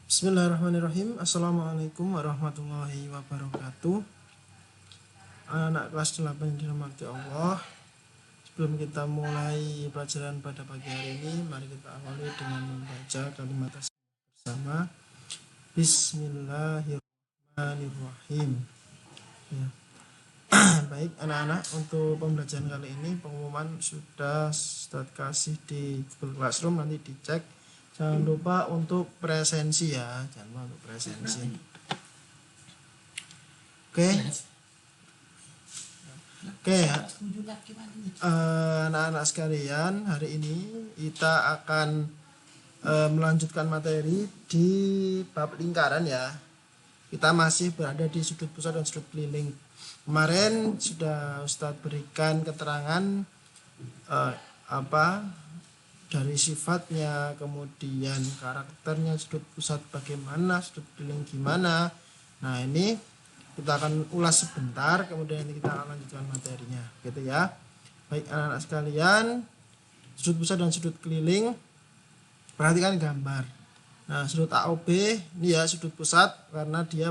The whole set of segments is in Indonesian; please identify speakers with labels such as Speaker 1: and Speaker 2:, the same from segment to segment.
Speaker 1: Bismillahirrahmanirrahim. Assalamualaikum warahmatullahi wabarakatuh. Anak kelas 8 yang dirahmati Allah. Sebelum kita mulai pelajaran pada pagi hari ini, mari kita awali dengan membaca kalimat tasbih bersama. Bismillahirrahmanirrahim. Ya. Baik anak-anak, untuk pembelajaran kali ini pengumuman sudah Ustadz kasih di Google Classroom, nanti dicek. Jangan lupa untuk presensi ya, jangan lupa untuk presensi. Oke ya. Anak-anak sekalian, hari ini kita akan melanjutkan materi di bab lingkaran ya. Kita masih berada di sudut pusat dan sudut keliling. Kemarin sudah Ustadz berikan keterangan dari sifatnya, kemudian karakternya, sudut pusat bagaimana, sudut keliling gimana. Nah ini kita akan ulas sebentar, kemudian nanti kita akan lanjutkan materinya, gitu ya. Baik anak-anak sekalian, sudut pusat dan sudut keliling, perhatikan gambar. Nah sudut AOB ini ya sudut pusat karena dia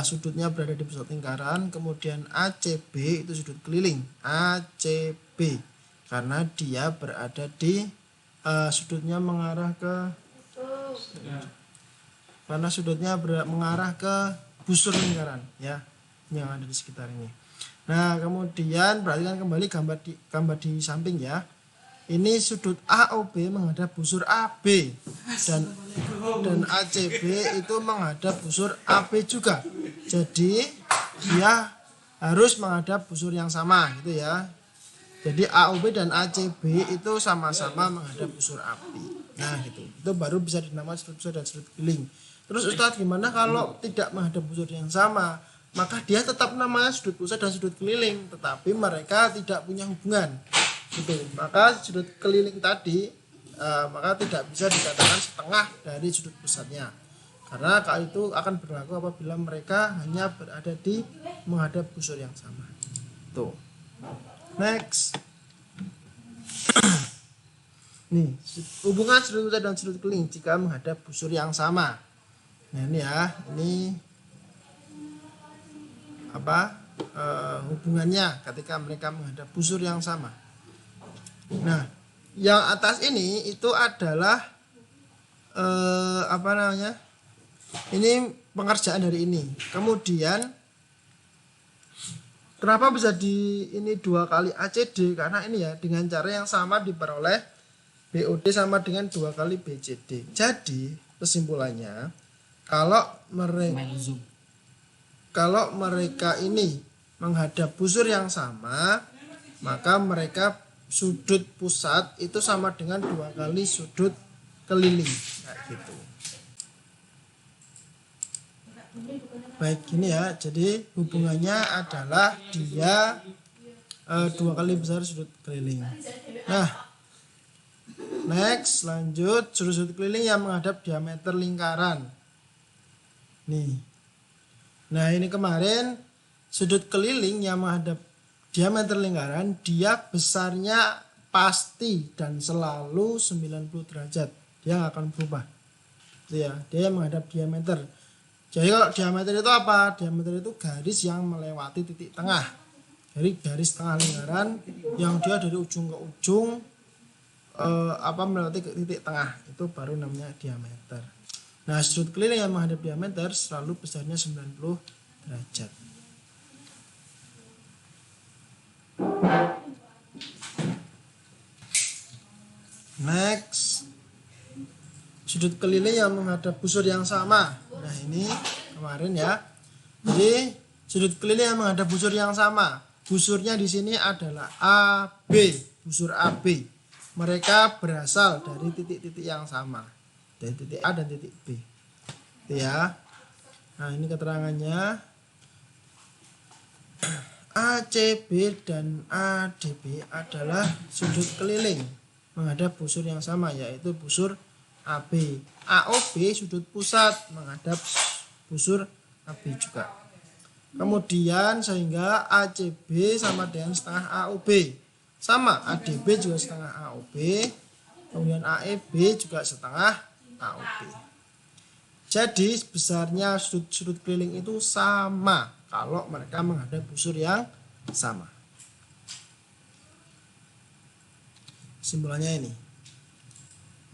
Speaker 1: sudutnya berada di pusat lingkaran. Kemudian ACB itu sudut keliling, ACB karena dia berada di sudutnya mengarah ke mengarah ke busur lingkaran ya, yang ada di sekitar ini. Nah kemudian perhatikan kembali gambar di samping ya. Ini sudut AOB menghadap busur AB dan ACB itu menghadap busur AB juga. Jadi dia harus menghadap busur yang sama gitu ya. Jadi AOB dan ACB itu sama-sama menghadap busur AB. Nah gitu. Itu baru bisa dinamakan sudut pusat dan sudut keliling. Terus Ustadz gimana kalau tidak menghadap busur yang sama? Maka dia tetap namanya sudut pusat dan sudut keliling, tetapi mereka tidak punya hubungan. Gitu. Maka sudut keliling tadi maka tidak bisa dikatakan setengah dari sudut pusatnya. Karena kalau itu akan berlaku apabila mereka hanya berada di menghadap busur yang sama. Tuh. Next. Nih, hubungan sudut pusat dan sudut keliling jika menghadap busur yang sama. Nah, ini ya, ini hubungannya ketika mereka menghadap busur yang sama. Nah, yang atas ini itu adalah ini pengerjaan dari ini. Kemudian kenapa bisa ini 2 kali ACD? Karena ini ya dengan cara yang sama diperoleh BOD sama dengan 2 kali BCD. Jadi kesimpulannya kalau mereka ini menghadap busur yang sama, maka mereka sudut pusat itu sama dengan 2 kali sudut keliling. Kayak gitu. Baik gini ya, jadi hubungannya adalah dia 2 kali besar sudut keliling. Nah, next lanjut sudut keliling yang menghadap diameter lingkaran. Nih. Nah ini kemarin sudut keliling yang menghadap diameter lingkaran dia besarnya pasti dan selalu 90 derajat. Dia nggak akan berubah. Itu ya, dia menghadap diameter. Jadi kalau diameter itu apa? Diameter itu garis yang melewati titik tengah. Jadi garis tengah lingkaran yang dia dari ujung ke ujung melewati titik tengah, itu baru namanya diameter. Nah, sudut keliling yang menghadap diameter selalu besarnya 90 derajat. Next, sudut keliling yang menghadap busur yang sama. Nah ini kemarin ya. Jadi sudut keliling yang menghadap busur yang sama. Busurnya di sini adalah AB, busur AB. Mereka berasal dari titik-titik yang sama, dari titik A dan titik B. Itu ya. Nah ini keterangannya. ACB dan ADB adalah sudut keliling menghadap busur yang sama, yaitu busur AB. AOB sudut pusat menghadap busur AB juga. Kemudian sehingga ACB sama dengan setengah AOB. Sama, ADB juga setengah AOB. Kemudian AEB juga setengah AOB. Jadi besarnya sudut keliling itu sama kalau mereka menghadap busur yang sama. Kesimpulannya ini,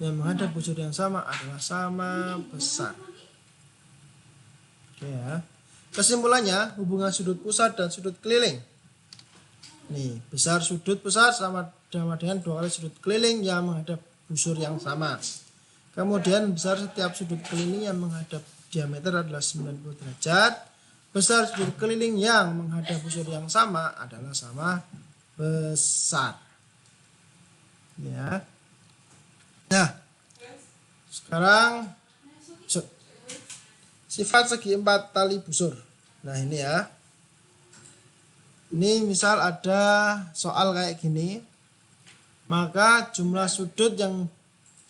Speaker 1: yang menghadap busur yang sama adalah sama besar. Oke ya. Kesimpulannya, hubungan sudut pusat dan sudut keliling. Nih, besar sudut pusat sama dengan 2 kali sudut keliling yang menghadap busur yang sama. Kemudian besar setiap sudut keliling yang menghadap diameter adalah 90 derajat. Besar sudut keliling yang menghadap busur yang sama adalah sama besar. Ya. Nah, sekarang sifat segi 4 tali busur. Nah, ini ya. Ini misal ada soal kayak gini. Maka jumlah sudut yang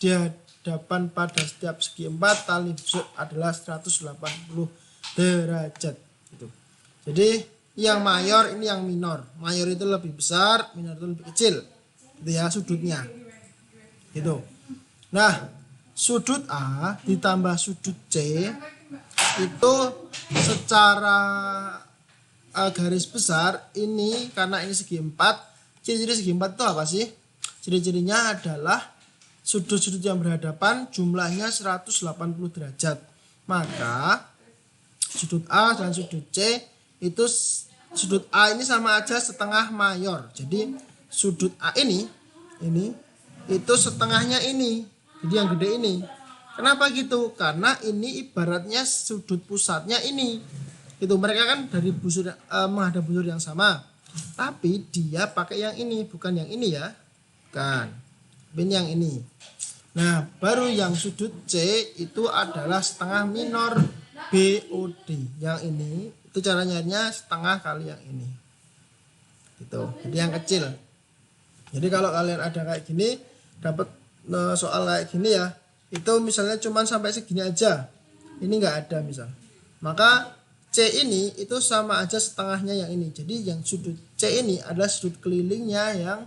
Speaker 1: dihadapan pada setiap segi 4 tali busur adalah 180 derajat gitu. Jadi yang mayor ini yang minor. Mayor itu lebih besar, minor itu lebih kecil. Gitu ya sudutnya. Gitu. Nah, sudut A ditambah sudut C itu secara garis besar ini, karena ini segi 4. Ciri-ciri segi 4 itu apa sih? Ciri-cirinya adalah sudut-sudut yang berhadapan jumlahnya 180 derajat. Maka sudut A dan sudut C itu, sudut A ini sama aja setengah mayor. Jadi sudut A ini itu setengahnya ini. Jadi yang gede ini. Kenapa gitu? Karena ini ibaratnya sudut pusatnya ini. Itu mereka kan dari busur menghadap busur yang sama. Tapi dia pakai yang ini, bukan yang ini ya. Kan. Ini yang ini. Nah, baru yang sudut C itu adalah setengah minor BOD. Yang ini itu cara nyarinya setengah kali yang ini. Gitu. Jadi yang kecil. Jadi kalau kalian ada kayak gini, dapat soal kayak gini ya, itu misalnya cuman sampai segini aja. Ini enggak ada misal. Maka C ini itu sama aja setengahnya yang ini. Jadi yang sudut C ini adalah sudut kelilingnya yang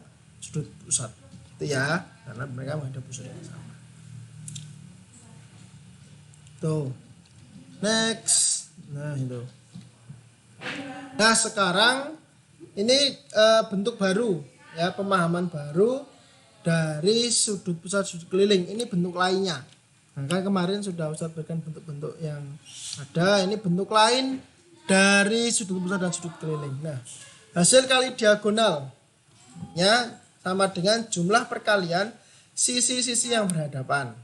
Speaker 1: sudut pusat. Itu ya, karena mereka menghadap busur yang sama. Tuh. Next. Nah, itu. Nah, sekarang ini bentuk baru ya, pemahaman baru dari sudut pusat sudut keliling. Ini bentuk lainnya. Nah, kan kemarin sudah Ustadz berikan bentuk-bentuk yang ada. Ini bentuk lain dari sudut pusat dan sudut keliling. Nah, hasil kali diagonalnya sama dengan jumlah perkalian sisi-sisi yang berhadapan.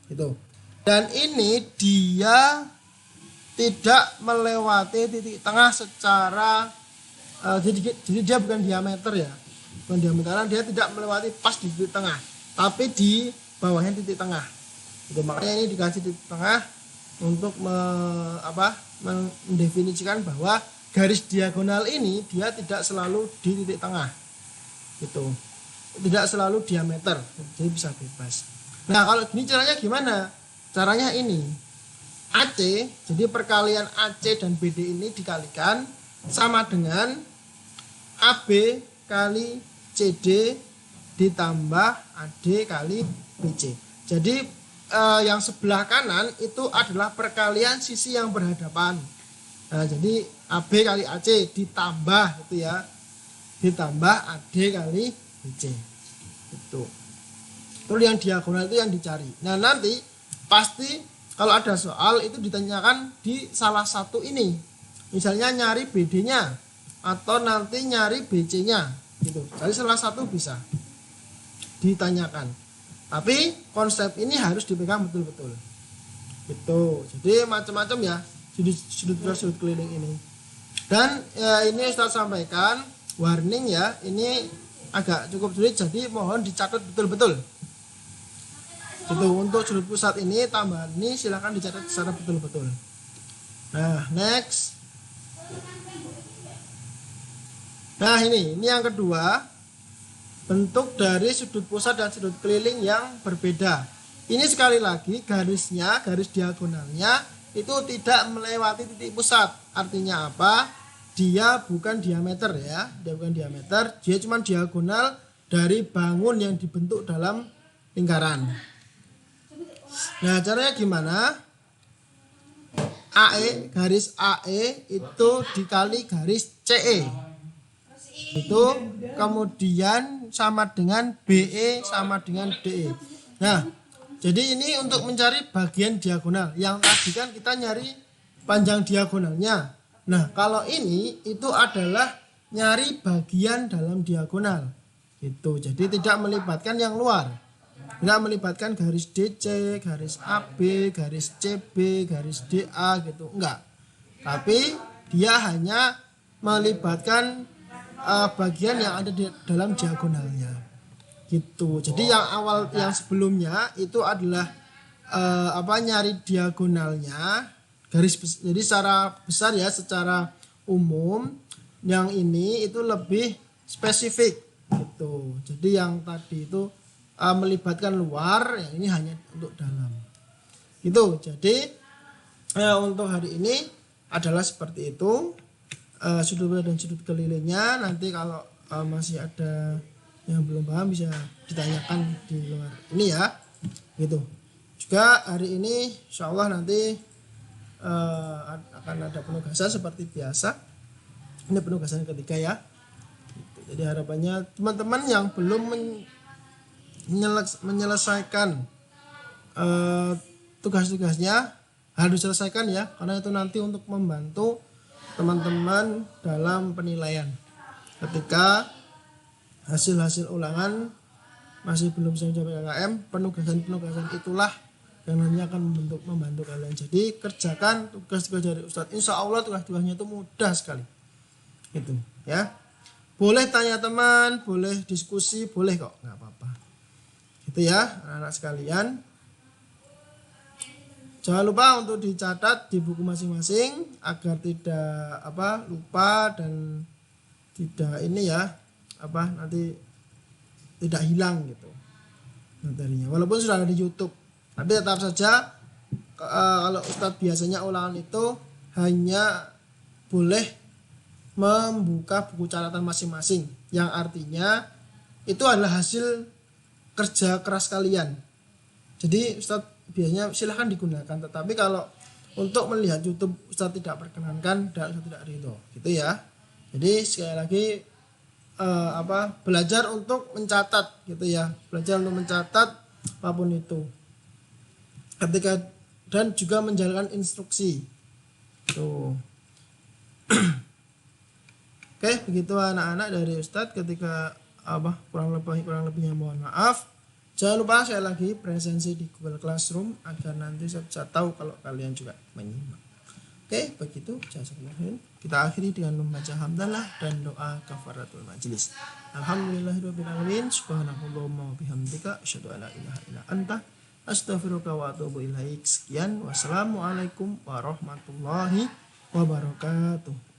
Speaker 1: Gitu. Dan ini dia tidak melewati titik tengah secara jadi dia bukan diameter ya. Bukan diameter, dia tidak melewati pas di titik tengah, tapi di bawahnya titik tengah. Itu makanya ini dikasih titik tengah untuk mendefinisikan bahwa garis diagonal ini dia tidak selalu di titik tengah. Gitu. Tidak selalu diameter, jadi bisa bebas. Nah, kalau gini caranya gimana? Caranya ini. AC, jadi perkalian AC dan BD ini dikalikan sama dengan AB kali CD ditambah AD kali BC. Jadi yang sebelah kanan itu adalah perkalian sisi yang berhadapan. Nah, jadi AB kali AC ditambah itu ya, ditambah AD kali BC. Itu. Terus yang diagonal itu yang dicari. Nah, nanti pasti kalau ada soal itu ditanyakan di salah satu ini. Misalnya nyari BD-nya atau nanti nyari BC-nya gitu. Jadi salah satu bisa ditanyakan. Tapi konsep ini harus dipegang betul-betul. Gitu. Jadi macam-macam ya sudut keliling ini. Dan ini Ustaz sampaikan warning ya, ini agak cukup sulit, jadi mohon dicatat betul-betul. Itu untuk sudut pusat ini tambahan ini silahkan dicatat secara betul-betul. Nah, next. Nah, ini yang kedua, bentuk dari sudut pusat dan sudut keliling yang berbeda. Ini sekali lagi garisnya, garis diagonalnya itu tidak melewati titik pusat. Artinya apa? Dia bukan diameter ya, dia bukan diameter, dia cuma diagonal dari bangun yang dibentuk dalam lingkaran. Nah, caranya gimana? AE garis AE itu dikali garis CE. Itu kemudian sama dengan BE sama dengan DE. Nah, jadi ini untuk mencari bagian diagonal. Yang tadi kan kita nyari panjang diagonalnya. Nah, kalau ini itu adalah nyari bagian dalam diagonal. Gitu. Jadi tidak melibatkan yang luar. Tidak melibatkan garis DC, garis AB, garis CB, garis DA gitu. Enggak. Tapi dia hanya melibatkan bagian yang ada di dalam diagonalnya. Gitu. Jadi yang sebelumnya itu adalah nyari diagonalnya garis. Jadi secara besar ya, secara umum yang ini itu lebih spesifik gitu. Jadi yang tadi itu melibatkan luar, yang ini hanya untuk dalam. Gitu. Jadi untuk hari ini adalah seperti itu. Sudut bawah dan sudut kelilingnya. Nanti kalau masih ada yang belum paham bisa ditanyakan di luar ini ya. Gitu. Juga hari ini insya Allah nanti akan ada penugasan seperti biasa. Ini penugasan ketiga ya. Jadi harapannya teman-teman yang belum menyelesaikan tugas-tugasnya harus diselesaikan ya, karena itu nanti untuk membantu teman-teman dalam penilaian ketika hasil-hasil ulangan masih belum bisa mencapai KKM. Penugasan itulah yang nantinya akan membantu kalian. Jadi kerjakan tugas-tugas dari Ustadz, insya Allah tugas-tugasnya itu mudah sekali gitu ya. Boleh tanya teman, boleh diskusi, boleh kok, nggak apa-apa gitu ya anak-anak sekalian. Jangan lupa untuk dicatat di buku masing-masing agar tidak lupa dan tidak ini ya nanti tidak hilang gitu materinya. Walaupun sudah ada di YouTube, tapi tetap saja kalau Ustadz biasanya ulangan itu hanya boleh membuka buku catatan masing-masing, yang artinya itu adalah hasil kerja keras kalian. Jadi Ustadz biasanya silahkan digunakan, tetapi kalau untuk melihat YouTube Ustadz tidak perkenankan dan Ustadz tidak ridho gitu ya. Jadi sekali lagi belajar untuk mencatat gitu ya, belajar untuk mencatat apapun itu ketika, dan juga menjalankan instruksi tuh. Oke, begitu anak-anak dari Ustadz. Ketika kurang lebihnya mohon maaf. Jangan lupa saya lagi presensi di Google Classroom agar nanti saya bisa tahu kalau kalian juga menyimak. Oke, begitu. Kita akhiri dengan membaca hamdalah dan doa kafaratul majelis. Alhamdulillahirabbil alamin. Subhanakallahumma wa bihamdika asyhadu an la ilaha illa anta astaghfiruka wa atubu ilaik. Sekian, wassalamualaikum warahmatullahi wabarakatuh.